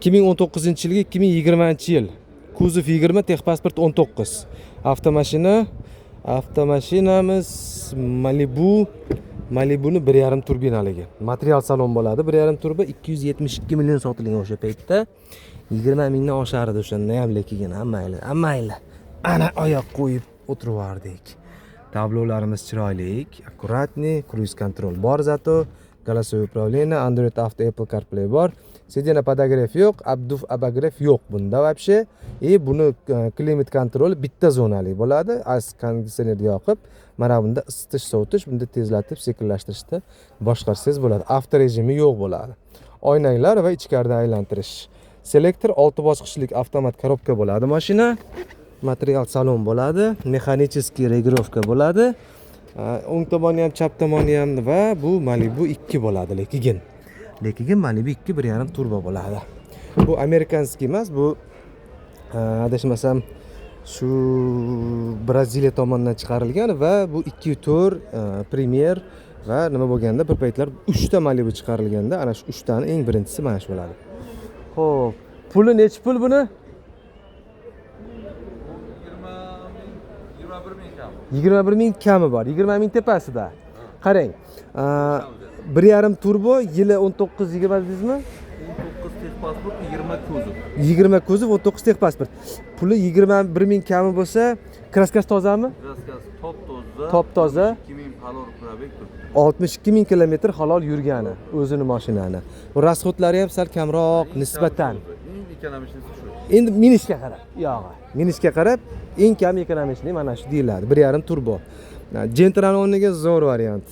2019-yilga 2020-yil. Kuzov 20, texpasport 19. Avtomashinamiz Malibu'ni 1.5 turbinaligi. Material salon bo'ladi. 1.5 turbo 272 million sotilgan o'sha paytda. 20 mingdan oshardi o'shanda ham, lekin mayli. Ana oyoq qo'yib o'tiraverdik. Tablolarimiz chiroyli, akkuratniy, cruise control bor zato, голосовое управление, Android Auto, Apple CarPlay bor. Sediana podograf yo'q, abduf abograf yo'q bunda вообще. Buni klimat kontroli bitta zonali bo'ladi. Konditsioner yoqib, mana bunda isitish, sovutish, bunda tezlatib, sekinlashtirishda boshqarsangiz bo'ladi. Avto rejimi yo'q bo'ladi. Oynalar va ichkarida aylantirish. Selektor 6 bosqichlik avtomat korobka bo'ladi mashina. Material salon bo'ladi, mexanicheskiy regirovka bo'ladi. O'ng tomoni ham, chap tomoni ham va bu Malibu 2 bo'ladi, lekin Malibu 2 1.5 turbo bo'ladi. Bu amerikanskiy emas, bu adashmasam shu Braziliya tomonidan chiqarilgan va bu 2.4 Premier va nima bo'lganda bir paytlar 3 ta Malibu chiqarilganda, ana shu 3 taning eng birinchisi mana shu bo'ladi. Xo'p, puli necha pul buni? 21 ming kami bor. 20 ming tepasida. Qarang. 1.5 turbo, yili 19-20 deysizmi? 19 texpasport, 20 kuzov. 20 kuzov, 19 texpasport. Puli 21 ming kami bo'lsa, kraskasi tozami? Kraskasi top toza. 2000 halol probek turibdi. 62 ming kilometr halol yurgani o'zini mashinani. Bu rasxodlari ham sal kamroq nisbatan. Endi minishga qarab, yog'i. Minishga qarab eng kam ekonomishli mana shu deyiladi. 1.5 turbo. Gentrani o'rniga zo'r variant.